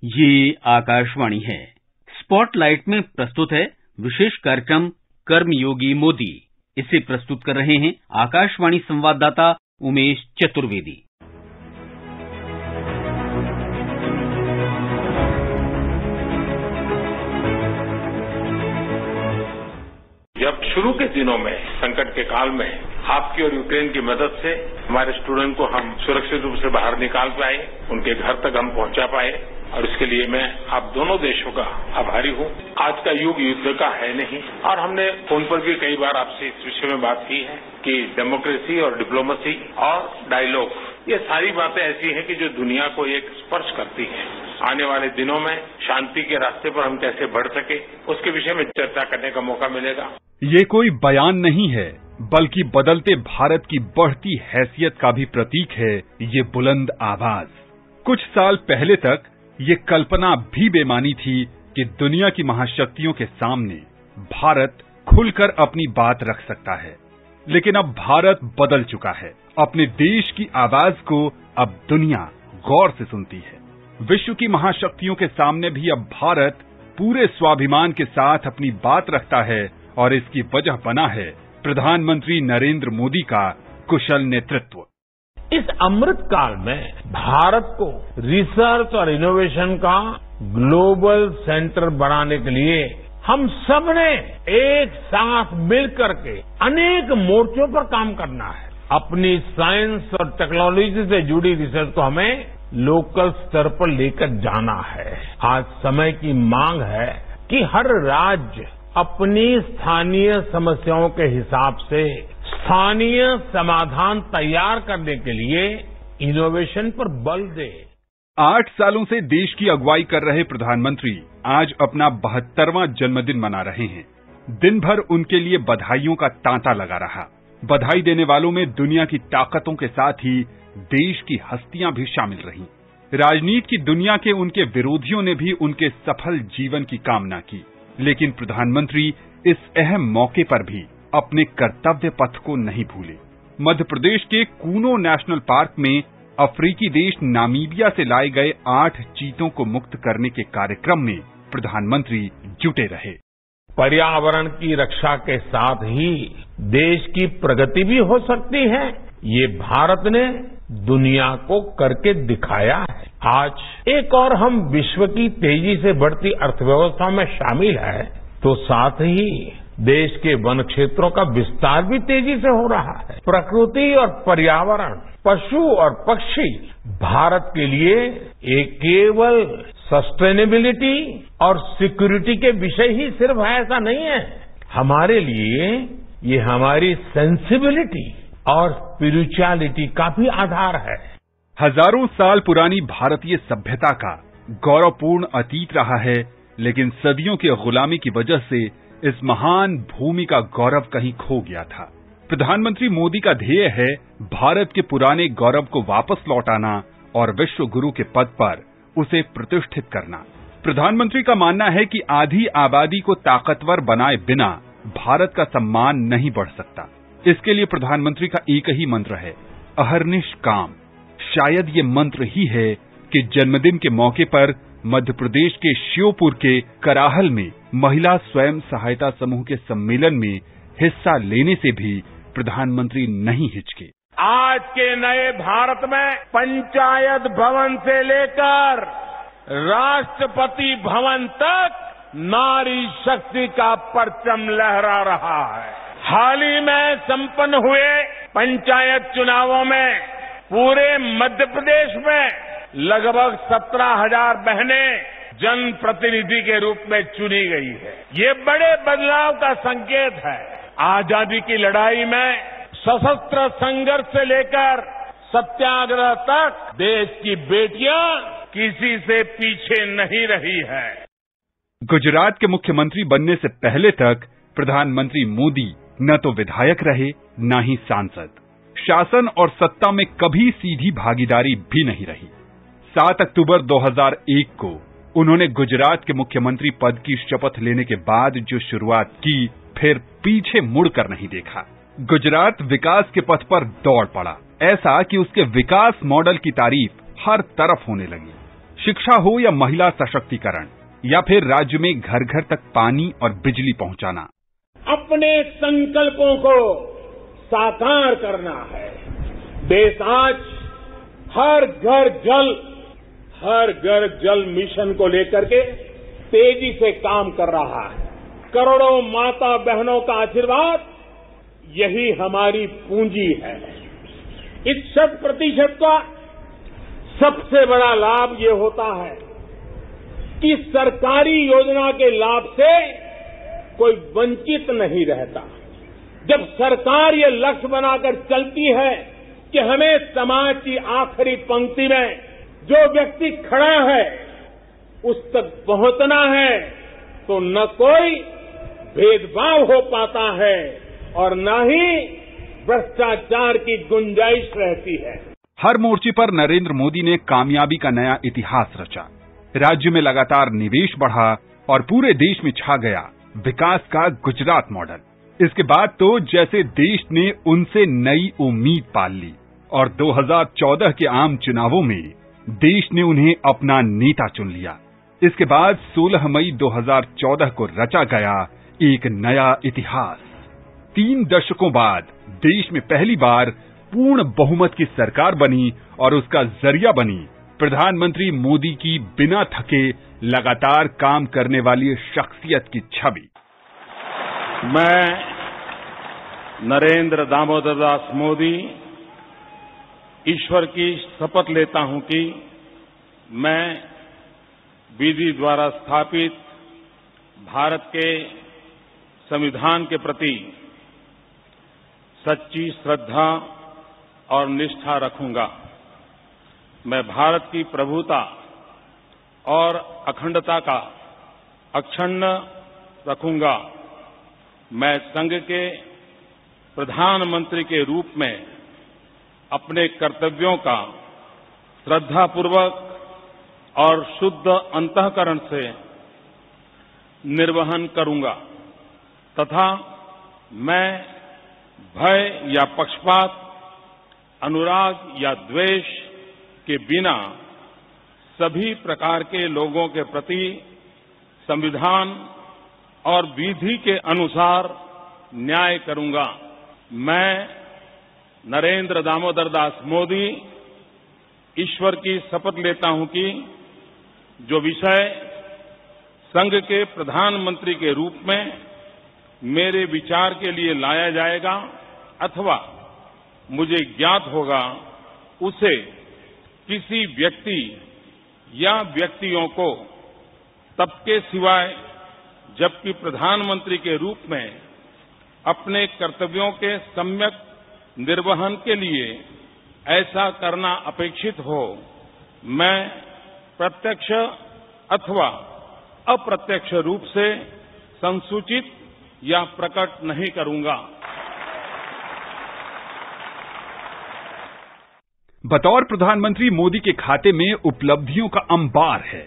ये आकाशवाणी है। स्पॉटलाइट में प्रस्तुत है विशेष कार्यक्रम कर्मयोगी मोदी। इसे प्रस्तुत कर रहे हैं आकाशवाणी संवाददाता उमेश चतुर्वेदी। जब शुरू के दिनों में संकट के काल में आपकी और यूक्रेन की मदद से हमारे स्टूडेंट को हम सुरक्षित रूप से बाहर निकाल पाए, उनके घर तक हम पहुंचा पाए, और इसके लिए मैं आप दोनों देशों का आभारी हूं। आज का युग युद्ध का है नहीं, और हमने फोन पर भी कई बार आपसे इस विषय में बात की है कि डेमोक्रेसी और डिप्लोमेसी और डायलॉग, ये सारी बातें ऐसी हैं कि जो दुनिया को एक स्पर्श करती हैं। आने वाले दिनों में शांति के रास्ते पर हम कैसे बढ़ सके, उसके विषय में चर्चा करने का मौका मिलेगा। ये कोई बयान नहीं है, बल्कि बदलते भारत की बढ़ती हैसियत का भी प्रतीक है ये बुलंद आवाज। कुछ साल पहले तक ये कल्पना भी बेमानी थी कि दुनिया की महाशक्तियों के सामने भारत खुलकर अपनी बात रख सकता है। लेकिन अब भारत बदल चुका है। अपने देश की आवाज को अब दुनिया गौर से सुनती है। विश्व की महाशक्तियों के सामने भी अब भारत पूरे स्वाभिमान के साथ अपनी बात रखता है, और इसकी वजह बना है प्रधानमंत्री नरेंद्र मोदी का कुशल नेतृत्व। इस अमृत काल में भारत को रिसर्च और इनोवेशन का ग्लोबल सेंटर बनाने के लिए हम सब ने एक साथ मिलकर के अनेक मोर्चों पर काम करना है। अपनी साइंस और टेक्नोलॉजी से जुड़ी रिसर्च को हमें लोकल स्तर पर लेकर जाना है। आज समय की मांग है कि हर राज्य अपनी स्थानीय समस्याओं के हिसाब से स्थानीय समाधान तैयार करने के लिए इनोवेशन पर बल दे। 8 सालों से देश की अगुवाई कर रहे प्रधानमंत्री आज अपना 72वां जन्मदिन मना रहे हैं। दिन भर उनके लिए बधाइयों का तांता लगा रहा। बधाई देने वालों में दुनिया की ताकतों के साथ ही देश की हस्तियां भी शामिल रहीं। राजनीति की दुनिया के उनके विरोधियों ने भी उनके सफल जीवन की कामना की। लेकिन प्रधानमंत्री इस अहम मौके पर भी अपने कर्तव्य पथ को नहीं भूले। मध्य प्रदेश के कूनो नेशनल पार्क में अफ्रीकी देश नामीबिया से लाए गए 8 चीतों को मुक्त करने के कार्यक्रम में प्रधानमंत्री जुटे रहे। पर्यावरण की रक्षा के साथ ही देश की प्रगति भी हो सकती है, ये भारत ने दुनिया को करके दिखाया है। आज एक और हम विश्व की तेजी से बढ़ती अर्थव्यवस्था में शामिल है, तो साथ ही देश के वन क्षेत्रों का विस्तार भी तेजी से हो रहा है। प्रकृति और पर्यावरण, पशु और पक्षी भारत के लिए एक केवल सस्टेनेबिलिटी और सिक्योरिटी के विषय ही सिर्फ है ऐसा नहीं है। हमारे लिए ये हमारी सेंसिबिलिटी और स्पिरिचुअलिटी का भी आधार है। हजारों साल पुरानी भारतीय सभ्यता का गौरवपूर्ण अतीत रहा है, लेकिन सदियों की गुलामी की वजह से इस महान भूमि का गौरव कहीं खो गया था। प्रधानमंत्री मोदी का ध्येय है भारत के पुराने गौरव को वापस लौटाना और विश्व गुरु के पद पर उसे प्रतिष्ठित करना। प्रधानमंत्री का मानना है कि आधी आबादी को ताकतवर बनाए बिना भारत का सम्मान नहीं बढ़ सकता। इसके लिए प्रधानमंत्री का एक ही मंत्र है, अहर्निश काम। शायद ये मंत्र ही है कि जन्मदिन के मौके पर मध्य प्रदेश के श्योपुर के कराहल में महिला स्वयं सहायता समूह के सम्मेलन में हिस्सा लेने से भी प्रधानमंत्री नहीं हिचके। आज के नए भारत में पंचायत भवन से लेकर राष्ट्रपति भवन तक नारी शक्ति का परचम लहरा रहा है। हाल ही में संपन्न हुए पंचायत चुनावों में पूरे मध्य प्रदेश में लगभग 17,000 बहनें जनप्रतिनिधि के रूप में चुनी गई है। ये बड़े बदलाव का संकेत है। आजादी की लड़ाई में सशस्त्र संघर्ष से लेकर सत्याग्रह तक देश की बेटियां किसी से पीछे नहीं रही है। गुजरात के मुख्यमंत्री बनने से पहले तक प्रधानमंत्री मोदी न तो विधायक रहे, न ही सांसद। शासन और सत्ता में कभी सीधी भागीदारी भी नहीं रही। 7 अक्टूबर 2001 को उन्होंने गुजरात के मुख्यमंत्री पद की शपथ लेने के बाद जो शुरुआत की, फिर पीछे मुड़कर नहीं देखा। गुजरात विकास के पथ पर दौड़ पड़ा, ऐसा कि उसके विकास मॉडल की तारीफ हर तरफ होने लगी। शिक्षा हो या महिला सशक्तिकरण या फिर राज्य में घर घर तक पानी और बिजली पहुंचाना। अपने संकल्पों को साकार करना है। देश आज हर घर जल मिशन को लेकर के तेजी से काम कर रहा है। करोड़ों माता बहनों का आशीर्वाद यही हमारी पूंजी है। इस 100% का सबसे बड़ा लाभ ये होता है कि सरकारी योजना के लाभ से कोई वंचित नहीं रहता। जब सरकार ये लक्ष्य बनाकर चलती है कि हमें समाज की आखिरी पंक्ति में जो व्यक्ति खड़ा है उस तक पहुंचना है, तो न कोई भेदभाव हो पाता है और न ही भ्रष्टाचार की गुंजाइश रहती है। हर मोर्चे पर नरेंद्र मोदी ने कामयाबी का नया इतिहास रचा। राज्य में लगातार निवेश बढ़ा और पूरे देश में छा गया विकास का गुजरात मॉडल। इसके बाद तो जैसे देश ने उनसे नई उम्मीद पाल ली और 2014 के आम चुनावों में देश ने उन्हें अपना नेता चुन लिया। इसके बाद 16 मई 2014 को रचा गया एक नया इतिहास। 3 दशकों बाद देश में पहली बार पूर्ण बहुमत की सरकार बनी और उसका जरिया बनी प्रधानमंत्री मोदी की बिना थके लगातार काम करने वाली शख्सियत की छवि। मैं नरेंद्र दामोदर दास मोदी ईश्वर की शपथ लेता हूं कि मैं विधि द्वारा स्थापित भारत के संविधान के प्रति सच्ची श्रद्धा और निष्ठा रखूंगा। मैं भारत की प्रभुता और अखंडता का अक्षुण्ण रखूंगा। मैं संघ के प्रधानमंत्री के रूप में अपने कर्तव्यों का श्रद्धापूर्वक और शुद्ध अंतःकरण से निर्वहन करूंगा तथा मैं भय या पक्षपात, अनुराग या द्वेष के बिना सभी प्रकार के लोगों के प्रति संविधान और विधि के अनुसार न्याय करूंगा। मैं नरेंद्र दामोदर दास मोदी ईश्वर की शपथ लेता हूं कि जो विषय संघ के प्रधानमंत्री के रूप में मेरे विचार के लिए लाया जाएगा अथवा मुझे ज्ञात होगा, उसे किसी व्यक्ति या व्यक्तियों को तब के सिवाय जबकि प्रधानमंत्री के रूप में अपने कर्तव्यों के सम्यक निर्वहन के लिए ऐसा करना अपेक्षित हो, मैं प्रत्यक्ष अथवा अप्रत्यक्ष रूप से संसूचित या प्रकट नहीं करूंगा। बतौर प्रधानमंत्री मोदी के खाते में उपलब्धियों का अंबार है।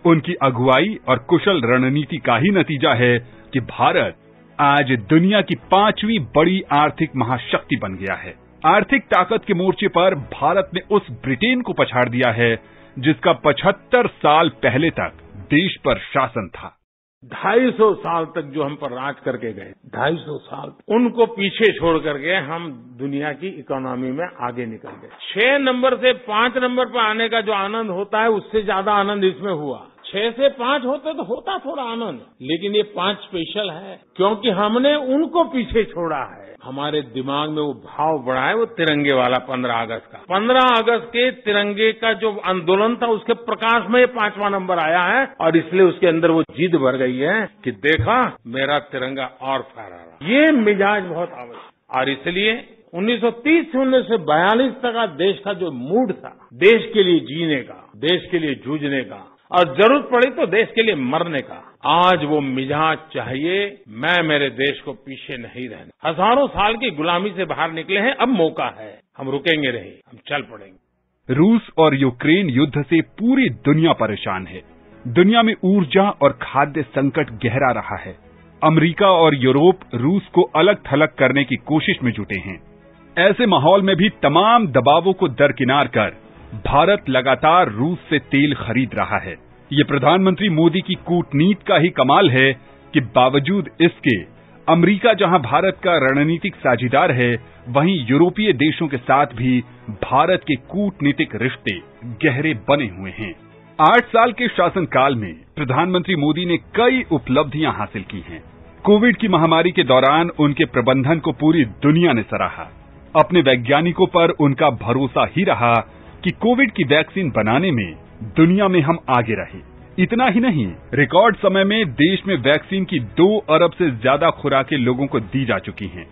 उनकी अगुवाई और कुशल रणनीति का ही नतीजा है कि भारत आज दुनिया की 5वीं बड़ी आर्थिक महाशक्ति बन गया है। आर्थिक ताकत के मोर्चे पर भारत ने उस ब्रिटेन को पछाड़ दिया है जिसका 75 साल पहले तक देश पर शासन था। 250 साल तक जो हम पर राज करके गए, 250 साल उनको पीछे छोड़ करके हम दुनिया की इकोनॉमी में आगे निकल गए। 6 नंबर से 5 नंबर पर आने का जो आनंद होता है उससे ज्यादा आनंद इसमें हुआ। 6 से 5 होते तो होता थोड़ा आनंद, लेकिन ये 5 स्पेशल है क्योंकि हमने उनको पीछे छोड़ा है। हमारे दिमाग में वो भाव बढ़ा है, वो तिरंगे वाला 15 अगस्त का। 15 अगस्त के तिरंगे का जो आंदोलन था उसके प्रकाश में 5वां नंबर आया है और इसलिए उसके अंदर वो जिद भर गई है कि देखा मेरा तिरंगा और फहरा रहा। ये मिजाज बहुत आवश्यक और इसलिए 1930 से 1942 तक का देश का जो मूड था, देश के लिए जीने का, देश के लिए जूझने का और जरूरत पड़ी तो देश के लिए मरने का, आज वो मिजाज चाहिए। मैं मेरे देश को पीछे नहीं रहने। हजारों साल की गुलामी से बाहर निकले हैं, अब मौका है, हम रुकेंगे नहीं, हम चल पड़ेंगे। रूस और यूक्रेन युद्ध से पूरी दुनिया परेशान है। दुनिया में ऊर्जा और खाद्य संकट गहरा रहा है। अमेरिका और यूरोप रूस को अलग थलग करने की कोशिश में जुटे हैं। ऐसे माहौल में भी तमाम दबावों को दरकिनार कर भारत लगातार रूस से तेल खरीद रहा है। ये प्रधानमंत्री मोदी की कूटनीति का ही कमाल है कि बावजूद इसके अमेरिका जहां भारत का रणनीतिक साझीदार है, वहीं यूरोपीय देशों के साथ भी भारत के कूटनीतिक रिश्ते गहरे बने हुए हैं। 8 साल के शासनकाल में प्रधानमंत्री मोदी ने कई उपलब्धियां हासिल की हैं। कोविड की महामारी के दौरान उनके प्रबंधन को पूरी दुनिया ने सराहा। अपने वैज्ञानिकों पर उनका भरोसा ही रहा कि कोविड की वैक्सीन बनाने में दुनिया में हम आगे रहे। इतना ही नहीं, रिकॉर्ड समय में देश में वैक्सीन की 2 अरब से ज्यादा खुराकें लोगों को दी जा चुकी हैं।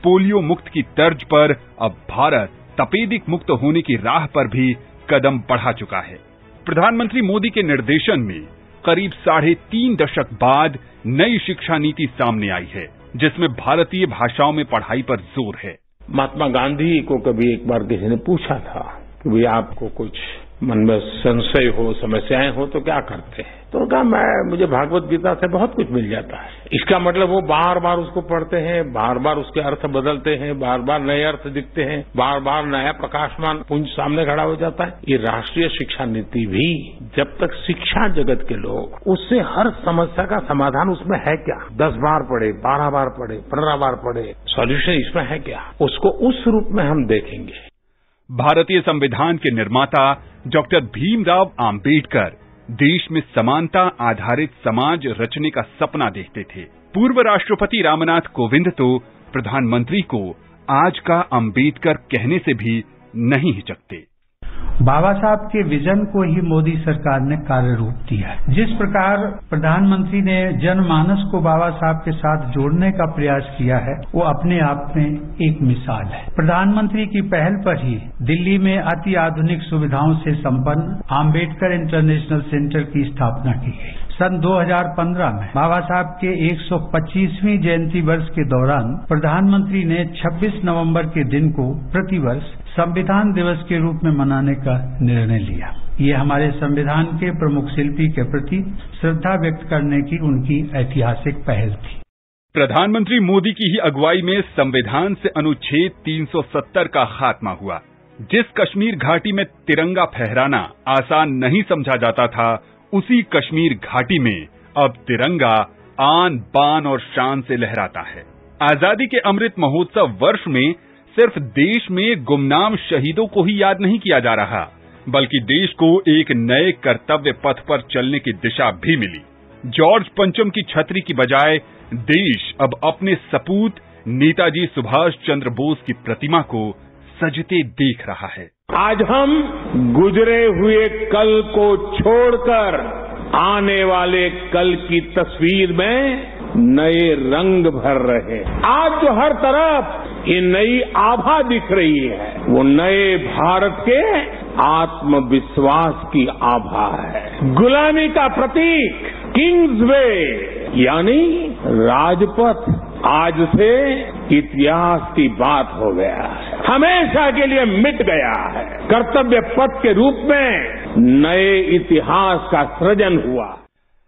पोलियो मुक्त की तर्ज पर अब भारत तपेदिक मुक्त होने की राह पर भी कदम बढ़ा चुका है। प्रधानमंत्री मोदी के निर्देशन में करीब 3.5 दशक बाद नई शिक्षा नीति सामने आई है, जिसमें भारतीय भाषाओं में पढ़ाई पर जोर है। महात्मा गांधी को कभी एक बार किसी ने पूछा था कि भाई आपको कुछ मन में संशय हो, समस्याएं हो तो क्या करते हैं? तो कहा मुझे भागवत गीता से बहुत कुछ मिल जाता है। इसका मतलब वो बार बार उसको पढ़ते हैं, बार बार उसके अर्थ बदलते हैं, बार बार नए अर्थ दिखते हैं, बार बार नया प्रकाशमान पुंज सामने खड़ा हो जाता है। ये राष्ट्रीय शिक्षा नीति भी जब तक शिक्षा जगत के लोग उससे हर समस्या का समाधान उसमें है क्या, 10 बार पढ़े, 12 बार पढ़े, 15 बार पढ़े, सॉल्यूशन इसमें है क्या, उसको उस रूप में हम देखेंगे। भारतीय संविधान के निर्माता डॉक्टर भीमराव आम्बेडकर देश में समानता आधारित समाज रचने का सपना देखते थे। पूर्व राष्ट्रपति रामनाथ कोविंद तो प्रधानमंत्री को आज का अम्बेडकर कहने से भी नहीं हिचकते। बाबा साहब के विजन को ही मोदी सरकार ने कार्य रूप दिया है। जिस प्रकार प्रधानमंत्री ने जनमानस को बाबा साहब के साथ जोड़ने का प्रयास किया है, वो अपने आप में एक मिसाल है। प्रधानमंत्री की पहल पर ही दिल्ली में अति आधुनिक सुविधाओं से संपन्न आम्बेडकर इंटरनेशनल सेंटर की स्थापना की गई। सन 2015 में बाबा साहब के 125वीं जयंती वर्ष के दौरान प्रधानमंत्री ने 26 नवंबर के दिन को प्रतिवर्ष संविधान दिवस के रूप में मनाने का निर्णय लिया। ये हमारे संविधान के प्रमुख शिल्पी के प्रति श्रद्धा व्यक्त करने की उनकी ऐतिहासिक पहल थी। प्रधानमंत्री मोदी की ही अगुवाई में संविधान से अनुच्छेद 370 का खात्मा हुआ। जिस कश्मीर घाटी में तिरंगा फहराना आसान नहीं समझा जाता था, उसी कश्मीर घाटी में अब तिरंगा आन बान और शान से लहराता है। आजादी के अमृत महोत्सव वर्ष में सिर्फ देश में गुमनाम शहीदों को ही याद नहीं किया जा रहा, बल्कि देश को एक नए कर्तव्य पथ पर चलने की दिशा भी मिली। जॉर्ज पंचम की छतरी की बजाय देश अब अपने सपूत नेताजी सुभाष चंद्र बोस की प्रतिमा को सजते देख रहा है। आज हम गुजरे हुए कल को छोड़कर आने वाले कल की तस्वीर में नए रंग भर रहे हैं। आज जो हर तरफ ये नई आभा दिख रही है, वो नए भारत के आत्मविश्वास की आभा है। गुलामी का प्रतीक किंग्स वे यानी राजपथ आज से इतिहास की बात हो गया है, हमेशा के लिए मिट गया है। कर्तव्य पथ के रूप में नए इतिहास का सृजन हुआ।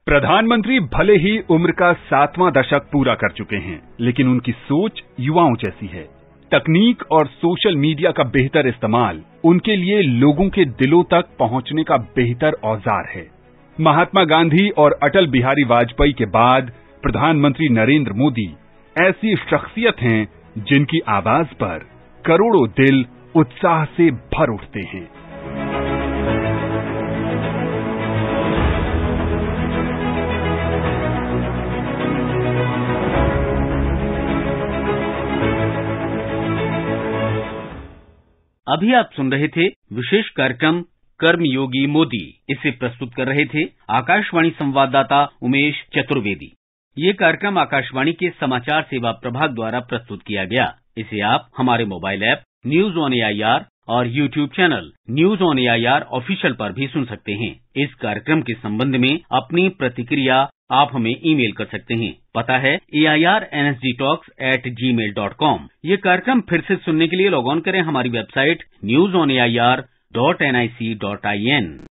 प्रधानमंत्री भले ही उम्र का 7वां दशक पूरा कर चुके हैं, लेकिन उनकी सोच युवाओं जैसी है। तकनीक और सोशल मीडिया का बेहतर इस्तेमाल उनके लिए लोगों के दिलों तक पहुंचने का बेहतर औजार है। महात्मा गांधी और अटल बिहारी वाजपेयी के बाद प्रधानमंत्री नरेंद्र मोदी ऐसी शख्सियत हैं जिनकी आवाज पर करोड़ों दिल उत्साह से भर उठते हैं। अभी आप सुन रहे थे विशेष कार्यक्रम कर्मयोगी मोदी। इसे प्रस्तुत कर रहे थे आकाशवाणी संवाददाता उमेश चतुर्वेदी। ये कार्यक्रम आकाशवाणी के समाचार सेवा प्रभाग द्वारा प्रस्तुत किया गया। इसे आप हमारे mobile app news on AIR और YouTube channel news on AIR official पर भी सुन सकते हैं। इस कार्यक्रम के संबंध में अपनी प्रतिक्रिया आप हमें ईमेल कर सकते हैं। पता है airnsgtalks@gmail.com। ये कार्यक्रम फिर से सुनने के लिए लॉग ऑन करें हमारी वेबसाइट newsonair.nic.in।